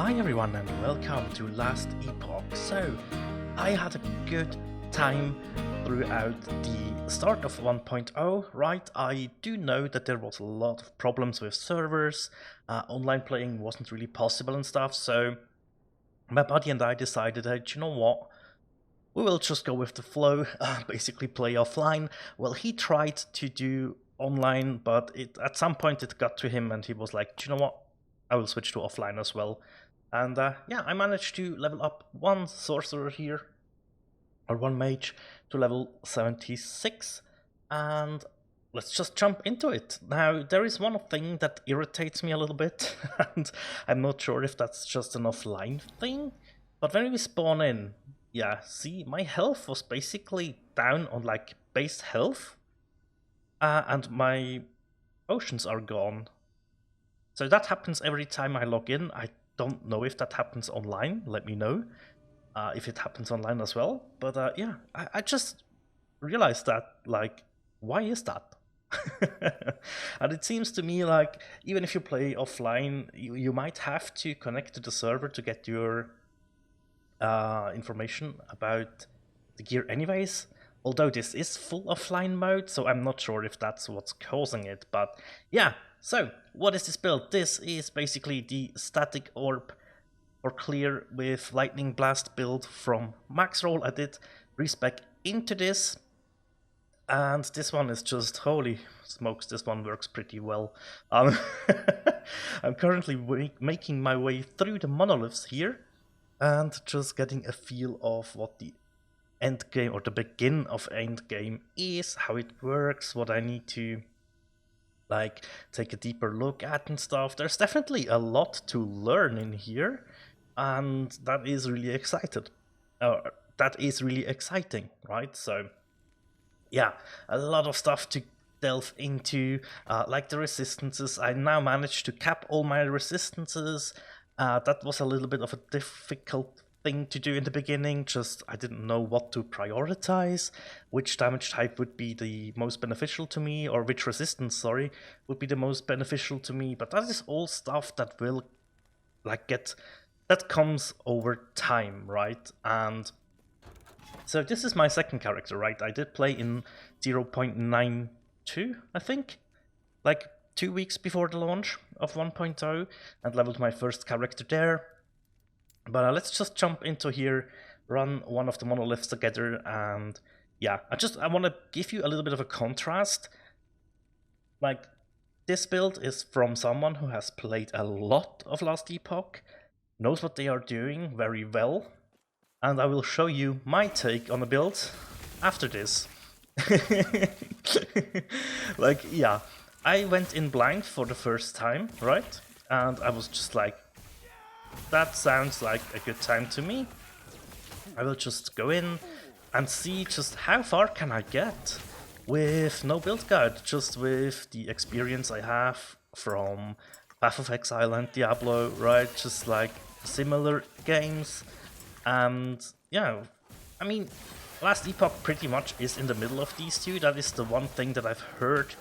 Hi everyone and welcome to Last Epoch. So, I had a good time throughout the start of 1.0, right? I do know that there was a lot of problems with servers, online playing wasn't really possible and stuff, so my buddy and I decided, hey, do you know what? We will just go with the flow, basically play offline. Well, he tried to do online, but at some point it got to him and he was like, do you know what? I will switch to offline as well. And yeah, I managed to level up one sorcerer here, or one mage, to level 76. And let's just jump into it. Now, there is one thing that irritates me a little bit, and I'm not sure if that's just an offline thing, but when we spawn in, yeah, see, my health was basically down on like base health, and my potions are gone. So that happens every time I log in. I don't know if that happens online. Let me know if it happens online as well. But yeah, I just realized that, like, why is that? And it seems to me like even if you play offline, you might have to connect to the server to get your information about the gear anyways. Although this is full offline mode, so I'm not sure if that's what's causing it. But yeah, so what is this build? This is basically the static orb or clear with lightning blast build from Maxroll. I did respec into this, and this one is just holy smokes. This one works pretty well. I'm currently making my way through the monoliths here and just getting a feel of what the end game or the begin of end game is, how it works, what I need to like take a deeper look at and stuff. There's definitely a lot to learn in here, and that is really exciting, right? So yeah, a lot of stuff to delve into, like the resistances. I now managed to cap all my resistances. That was a little bit of a difficult thing to do in the beginning, just I didn't know what to prioritize, which damage type would be the most beneficial to me, or which resistance, sorry, would be the most beneficial to me. But that is all stuff that will like that comes over time, right? And so this is my second character, right? I did play in 0.92, I think, like 2 weeks before the launch of 1.0, and leveled my first character there. But let's just jump into here, run one of the monoliths together, and yeah, I want to give you a little bit of a contrast. Like, this build is from someone who has played a lot of Last Epoch, knows what they are doing very well, and I will show you my take on the build after this. Like, yeah, I went in blind for the first time, right? And I was just like, that sounds like a good time to me. I will just go in and see just how far can I get with no build guide, just with the experience I have from Path of Exile and Diablo, right? Just like similar games. And yeah, I mean, Last Epoch pretty much is in the middle of these two. That is the one thing that I've heard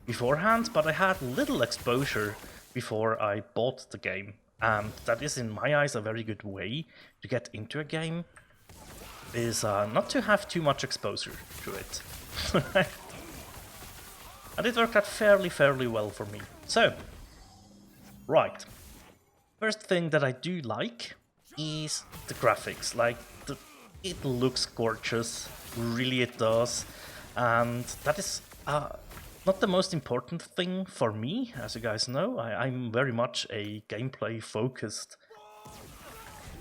beforehand, but I had little exposure before I bought the game. And that is, in my eyes, a very good way to get into a game, is not to have too much exposure to it. And it worked out fairly well for me. So, right. First thing that I do like is the graphics. Like, it looks gorgeous, really it does. And that is not the most important thing for me, as you guys know. I'm very much a gameplay focused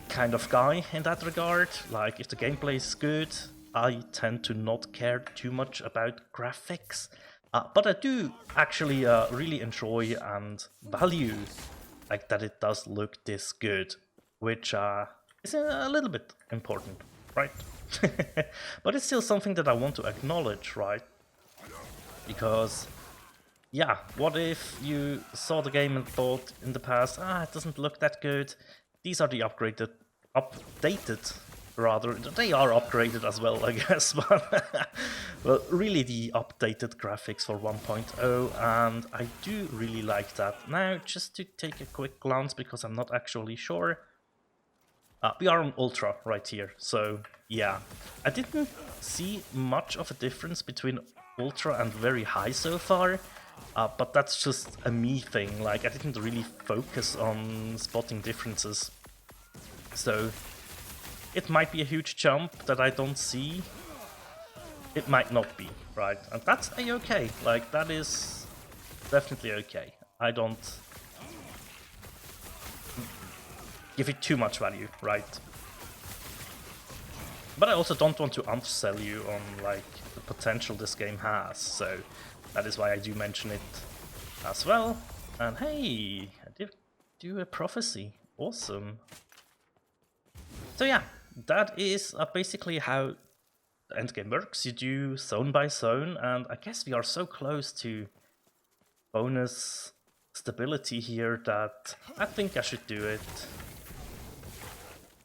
kind of guy in that regard. Like, if the gameplay is good, I tend to not care too much about graphics. But I do actually really enjoy and value like that it does look this good, which is a little bit important, right? But it's still something that I want to acknowledge, right? Because, yeah, what if you saw the game and thought in the past, it doesn't look that good. These are the updated rather. They are upgraded as well, I guess, but well, really the updated graphics for 1.0, and I do really like that. Now, just to take a quick glance, because I'm not actually sure, we are on Ultra right here, so yeah. I didn't see much of a difference between Ultra and very high so far, but that's just a me thing. Like, I didn't really focus on spotting differences. So it might be a huge jump that I don't see. It might not be, right? And that's a-okay. Like, that is definitely okay. I don't give it too much value, right? But I also don't want to undersell you on, like, the potential this game has, so that is why I do mention it as well. And hey, I did do a prophecy. Awesome. So yeah, that is basically how the endgame works. You do zone by zone, and I guess we are so close to bonus stability here that I think I should do it.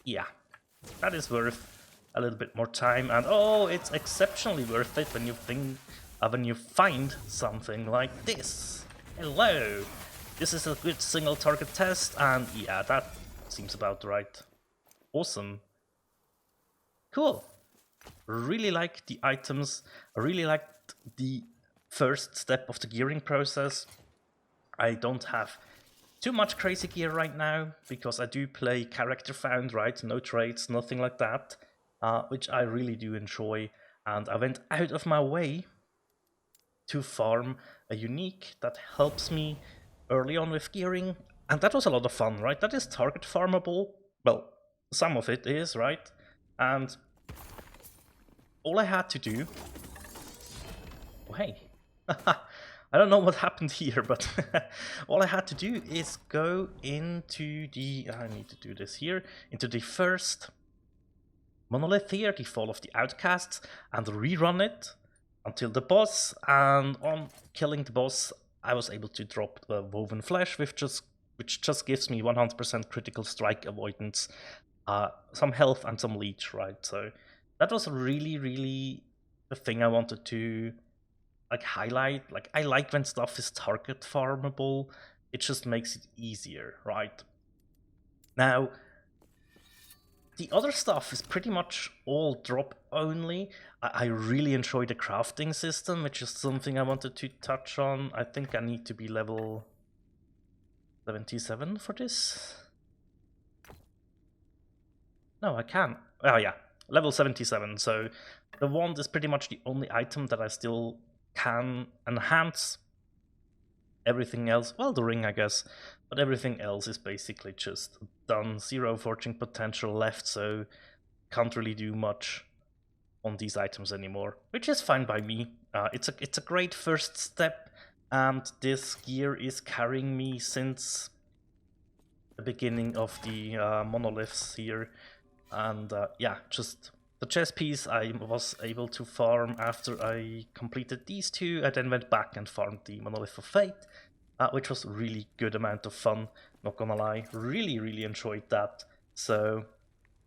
Yeah, that is worth a little bit more time, and oh, it's exceptionally worth it when you find something like this. Hello, this is a good single target test, and yeah, that seems about right. Awesome. Cool. Really like the items. I really liked the first step of the gearing process. I don't have too much crazy gear right now because I do play character found, right? No traits, nothing like that, which I really do enjoy. And I went out of my way to farm a unique that helps me early on with gearing. And that was a lot of fun, right? That is target farmable. Well, some of it is, right? And all I had to do... Oh, hey. I don't know what happened here, but all I had to do is go into the... I need to do this here. Into the first monolith here, the Fall of the Outcasts, and rerun it until the boss. And on killing the boss, I was able to drop the Woven Flesh, which just gives me 100% critical strike avoidance, some health and some leech, right? So that was really, really the thing I wanted to like highlight. Like, I like when stuff is target farmable. It just makes it easier, right? Now, the other stuff is pretty much all drop only. I really enjoy the crafting system, which is something I wanted to touch on. I think I need to be level 77 for this. No, I can't. Oh yeah, level 77. So the wand is pretty much the only item that I still can enhance. Everything else, well, the ring, I guess, but everything else is basically just done. 0 forging potential left, so can't really do much on these items anymore, which is fine by me. It's a great first step, and this gear is carrying me since the beginning of the monoliths here. And yeah, just the chess piece I was able to farm after I completed these two. I then went back and farmed the Monolith of Fate, which was a really good amount of fun, not gonna lie. Really, really enjoyed that. So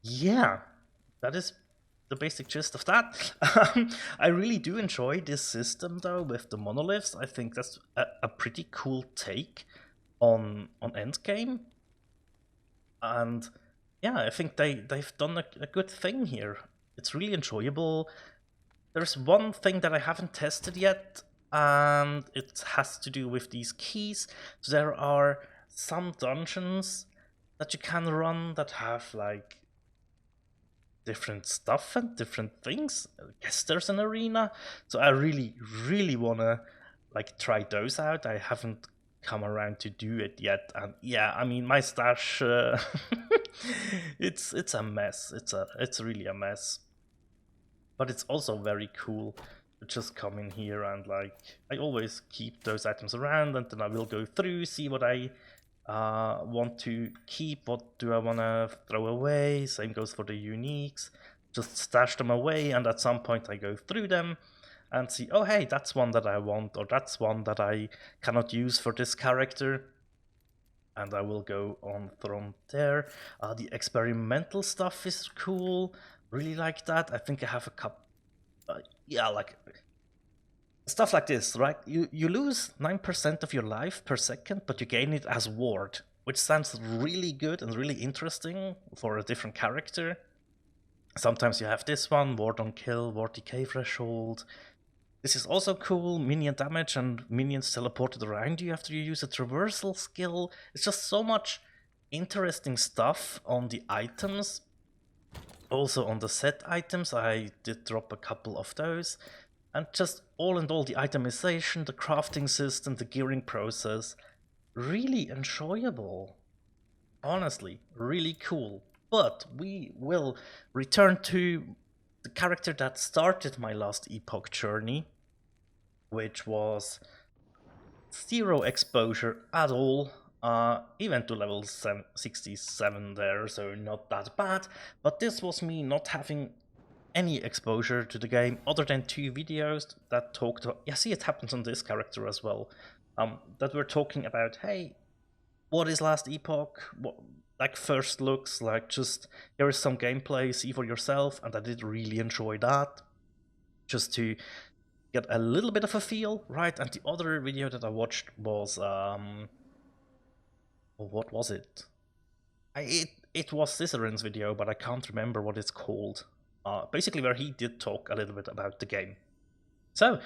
yeah, that is the basic gist of that. I really do enjoy this system though with the monoliths. I think that's a pretty cool take on endgame. And yeah, I think they've done a good thing here. It's really enjoyable. There's one thing that I haven't tested yet, and it has to do with these keys. So there are some dungeons that you can run that have like different stuff and different things. I guess there's an arena. So I really, really wanna like try those out. I haven't come around to do it yet, and yeah, I mean my stash it's a mess. It's really a mess, but it's also very cool to just come in here and like I always keep those items around, and then I will go through, see what I want to keep, what do I want to throw away. Same goes for the uniques, just stash them away, and at some point I go through them and see, oh hey, that's one that I want, or that's one that I cannot use for this character, and I will go on from there. The experimental stuff is cool. really like that. I think I have a couple, yeah, like stuff like this, right? You lose 9% of your life per second, but you gain it as ward, which sounds really good and really interesting for a different character. Sometimes you have this one, ward on kill, ward decay threshold. This is also cool, minion damage and minions teleported around you after you use a traversal skill. It's just so much interesting stuff on the items. Also on the set items, I did drop a couple of those. And just all in all, the itemization, the crafting system, the gearing process, really enjoyable. Honestly, really cool. But we will return to the character that started my Last Epoch journey, which was 0 exposure at all, even to level 67 there, so not that bad. But this was me not having any exposure to the game other than 2 videos that talked about, yeah, see, it happens on this character as well, that were talking about, hey, what is Last Epoch, what, like first looks, like just here is some gameplay, see for yourself. And I did really enjoy that, just to get a little bit of a feel, right? And the other video that I watched was what was it? It was Cicerone's video, but I can't remember what it's called. Basically where he did talk a little bit about the game. So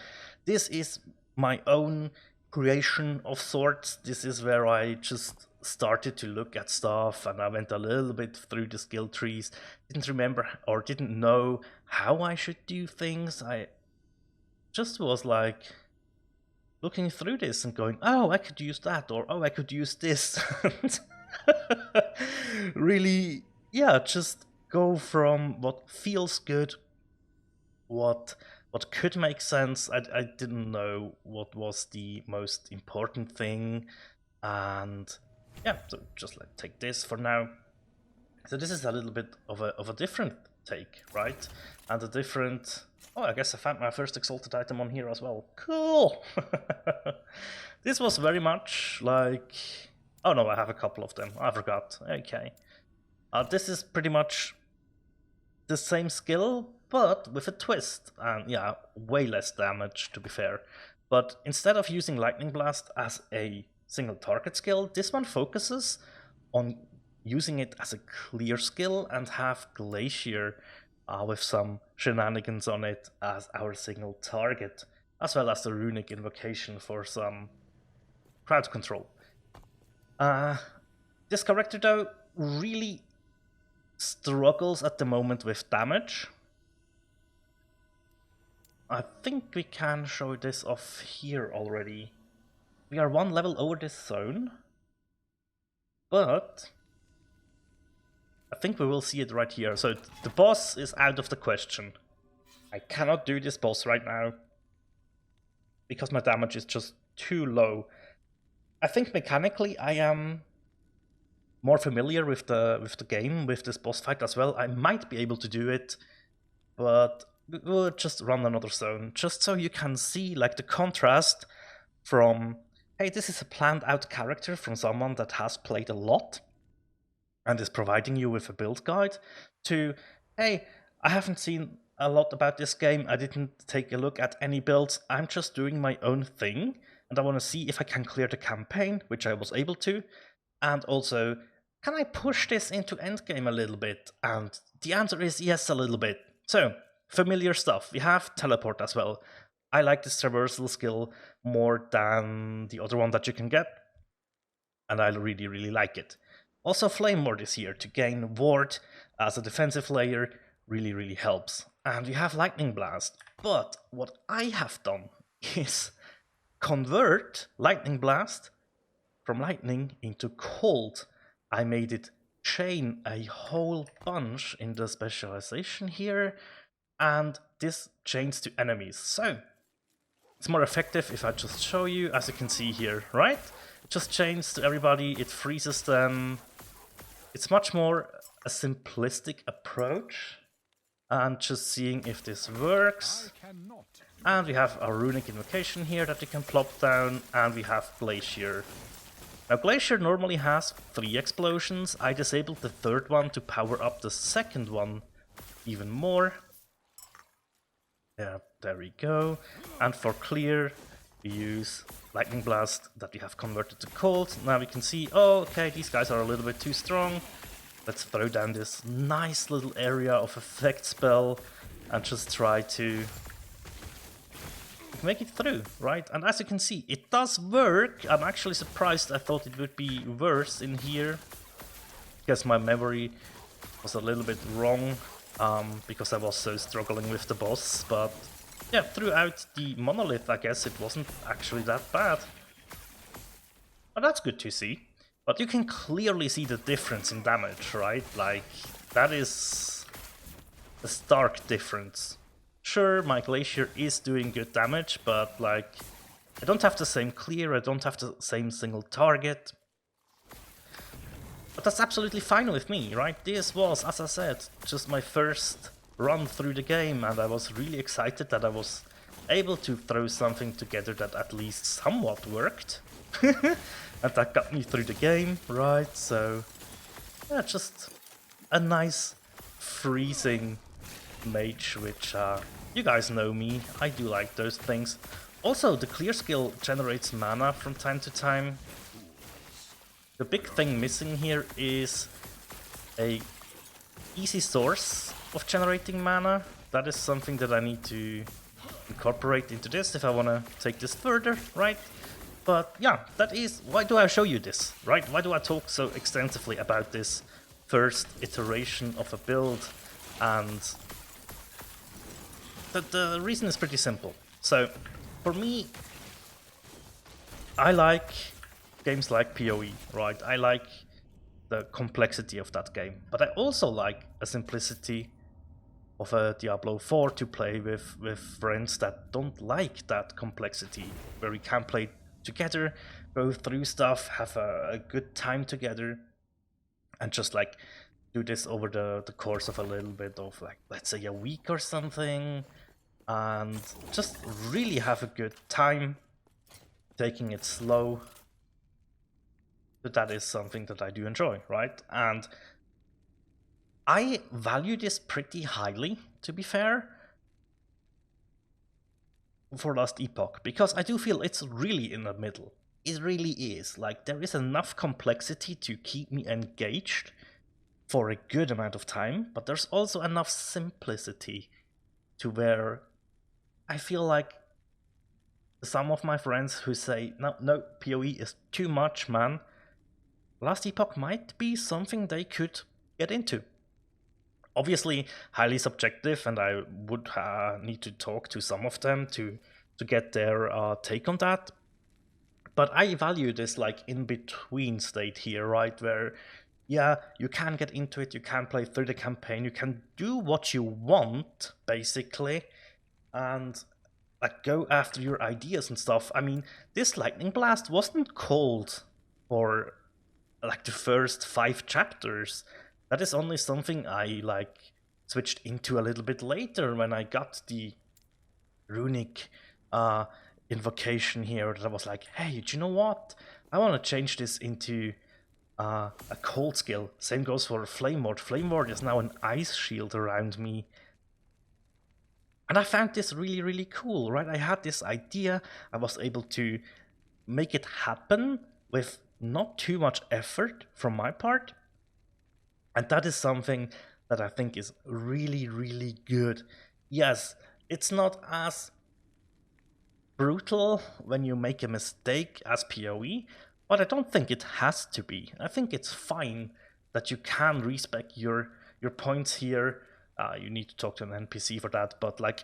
this is my own creation of sorts. This is where I just started to look at stuff, and I went a little bit through the skill trees. Didn't remember or didn't know how I should do things. I just was like looking through this and going, oh, I could use that, or oh, I could use this. Really, yeah, just go from what feels good, what could make sense. I didn't know what was the most important thing, and yeah, so just like take this for now. So this is a little bit of a different take, right? And a different, oh, I guess I found my first exalted item on here as well. Cool. This was very much like, oh no, I have a couple of them, I forgot. Okay, this is pretty much the same skill, but with a twist, and yeah, way less damage to be fair. But instead of using Lightning Blast as a single target skill, this one focuses on using it as a clear skill and have Glacier with some shenanigans on it as our single target, as well as the runic invocation for some crowd control. This character though really struggles at the moment with damage. I think we can show this off here already. We are 1 level over this zone, but I think we will see it right here. So the boss is out of the question. I cannot do this boss right now because my damage is just too low. I think mechanically I am more familiar with the game, with this boss fight as well. I might be able to do it, but we'll just run another zone, just so you can see like the contrast from, hey, this is a planned out character from someone that has played a lot and is providing you with a build guide, to, hey, I haven't seen a lot about this game, I didn't take a look at any builds, I'm just doing my own thing, and I want to see if I can clear the campaign, which I was able to, and also, can I push this into endgame a little bit? And the answer is yes, a little bit. So, familiar stuff. We have teleport as well. I like this traversal skill more than the other one that you can get, and I really, really like it. Also, Flame Ward is here to gain ward as a defensive layer, really, really helps. And we have Lightning Blast, but what I have done is convert Lightning Blast from lightning into cold. I made it chain a whole bunch in the specialization here, and this chains to enemies. So it's more effective if I just show you, as you can see here, right? It just chains to everybody, it freezes them. It's much more a simplistic approach, and just seeing if this works. And we have our runic invocation here that you can plop down, and we have Glacier. Now Glacier normally has 3 explosions. I disabled the third one to power up the second one even more. Yeah, there we go. And for clear, we use Lightning Blast that we have converted to cold. Now we can see, oh, okay, these guys are a little bit too strong. Let's throw down this nice little area of effect spell and just try to make it through, right? And as you can see, it does work. I'm actually surprised. I thought it would be worse in here, because my memory was a little bit wrong, because I was so struggling with the boss. But yeah, throughout the monolith, I guess it wasn't actually that bad. But that's good to see. But you can clearly see the difference in damage, right? Like, that is a stark difference. Sure, my Glacier is doing good damage, but like, I don't have the same clear, I don't have the same single target. But that's absolutely fine with me, right? This was, as I said, just my first run through the game, and I was really excited that I was able to throw something together that at least somewhat worked. And that got me through the game, right? So, yeah, just a nice freezing mage, which you guys know me, I do like those things. Also, the clear skill generates mana from time to time. The big thing missing here is a easy source of generating mana. That is something that I need to incorporate into this if I want to take this further, right? But yeah, that is, why do I show you this, right? Why do I talk so extensively about this first iteration of a build? And the reason is pretty simple. So, for me, I like games like PoE, right? I like the complexity of that game, but I also like a simplicity of a Diablo 4 to play with friends that don't like that complexity, where we can play together, go through stuff, have a good time together, and just like do this over the course of a little bit of, like, let's say a week or something, and just really have a good time, taking it slow. But that is something that I do enjoy, right? And I value this pretty highly, to be fair, for Last Epoch, because I do feel it's really in the middle. It really is. Like, there is enough complexity to keep me engaged for a good amount of time, but there's also enough simplicity to where I feel like some of my friends who say, no, PoE is too much, man, Last Epoch might be something they could get into. Obviously, highly subjective, and I would need to talk to some of them to get their take on that. But I value this like in-between state here, right? Where, yeah, you can get into it, you can play through the campaign, you can do what you want, basically, and like go after your ideas and stuff. I mean, this Lightning Blast wasn't called for like the first 5 chapters. That is only something I like switched into a little bit later when I got the runic invocation here. That I was like, hey, do you know what? I want to change this into a cold skill. Same goes for Flame Ward. Flame Ward is now an ice shield around me. And I found this really, really cool, right? I had this idea, I was able to make it happen with not too much effort from my part. And that is something that I think is really, really good. Yes, it's not as brutal when you make a mistake as PoE, but I don't think it has to be. I think it's fine that you can respec your points here. You need to talk to an NPC for that, but like,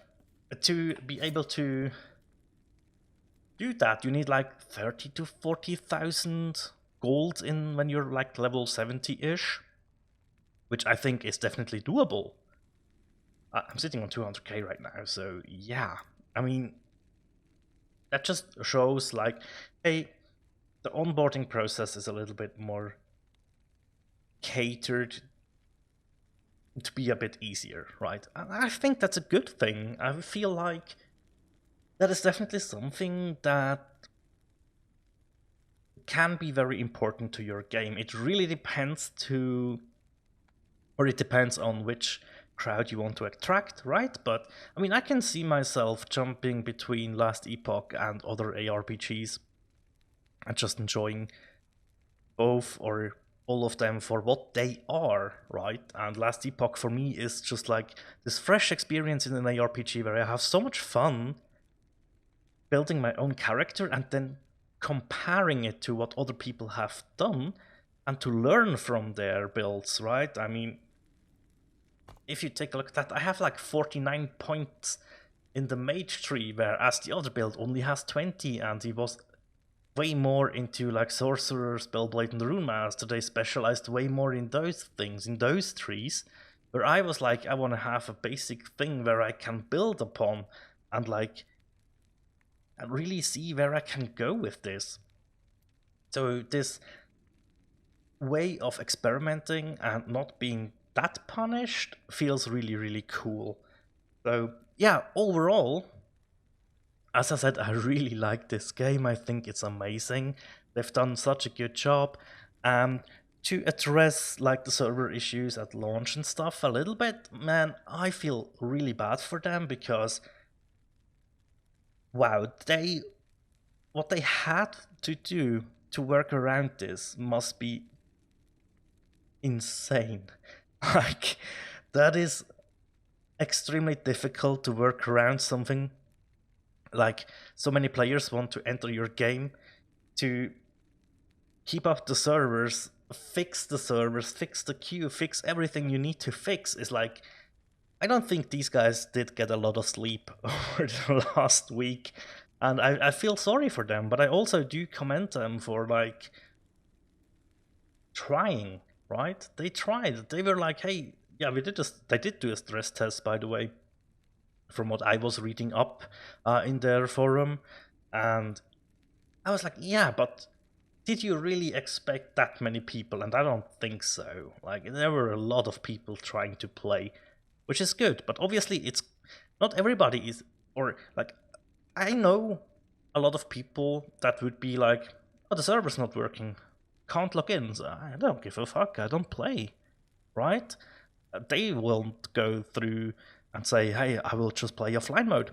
to be able to do that, you need like 30 to 40,000 gold in when you're like level 70-ish, which I think is definitely doable. I'm sitting on 200k right now, so yeah. I mean, that just shows like, hey, the onboarding process is a little bit more catered to be a bit easier, right? And I think that's a good thing. I feel like that is definitely something that can be very important to your game. It really depends on which crowd you want to attract, right? But I mean, I can see myself jumping between Last Epoch and other ARPGs and just enjoying both or all of them for what they are, right? And Last Epoch for me is just like this fresh experience in an ARPG where I have so much fun building my own character and then comparing it to what other people have done and to learn from their builds, right? I mean, if you take a look at that, I have like 49 points in the mage tree, whereas the other build only has 20, and he was way more into like sorcerer, spellblade, and the rune master. They specialized way more in those things, in those trees, where I was like, I want to have a basic thing where I can build upon and like and really see where I can go with this. So this way of experimenting and not being that punished feels really, really cool. So yeah, overall, as I said, I really like this game. I think it's amazing. They've done such a good job. To address like the server issues at launch and stuff a little bit, man, I feel really bad for them because wow, what they had to do to work around this must be insane. Like, that is extremely difficult to work around something. Like, so many players want to enter your game to keep up the servers, fix the queue, fix everything you need to fix. Is like, I don't think these guys did get a lot of sleep over the last week. And I feel sorry for them, but I also do commend them for like trying, right? They tried. They were like, hey, yeah, they did do a stress test, by the way, from what I was reading up in their forum. And I was like, yeah, but did you really expect that many people? And I don't think so. Like, there were a lot of people trying to play, which is good. But obviously, it's not everybody is, or like, I know a lot of people that would be like, oh, the server's not working, can't log in. So I don't give a fuck, I don't play, right? They won't go through and say, hey, I will just play offline mode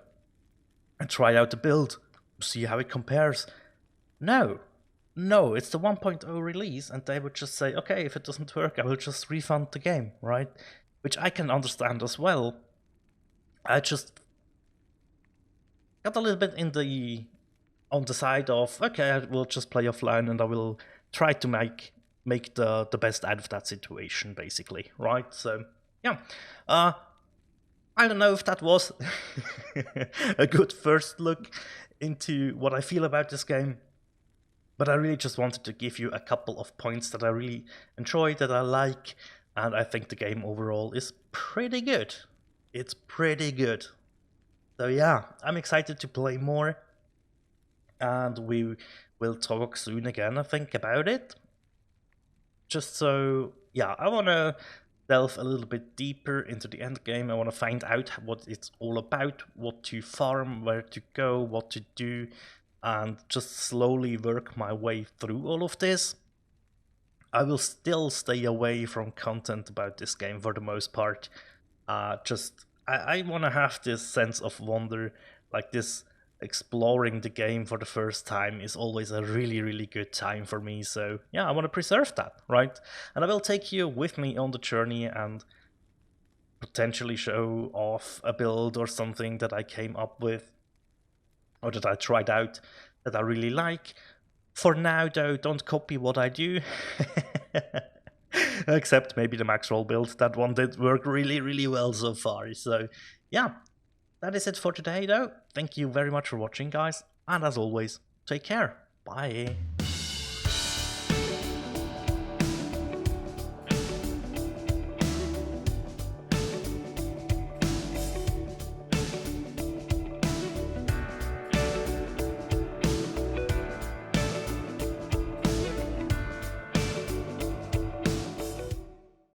and try out the build, see how it compares. No, it's the 1.0 release, and they would just say, okay, if it doesn't work, I will just refund the game, right? Which I can understand as well. I just got a little bit on the side of, okay, I will just play offline and I will try to make the best out of that situation, basically, right? So yeah, I don't know if that was a good first look into what I feel about this game, but I really just wanted to give you a couple of points that I really enjoy, that I like, and I think the game overall is pretty good. It's pretty good. So yeah, I'm excited to play more, and we will talk soon again, I think, about it. Just so, yeah, I want to delve a little bit deeper into the end game. I want to find out what it's all about, what to farm, where to go, what to do, and just slowly work my way through all of this. I will still stay away from content about this game for the most part. I want to have this sense of wonder, like this exploring the game for the first time is always a really, really good time for me. So yeah, I want to preserve that, right? And I will take you with me on the journey and potentially show off a build or something that I came up with or that I tried out that I really like. For now, though, don't copy what I do. Except maybe the max roll build. That one did work really, really well so far. So yeah, that is it for today, though. Thank you very much for watching, guys. And as always, take care. Bye.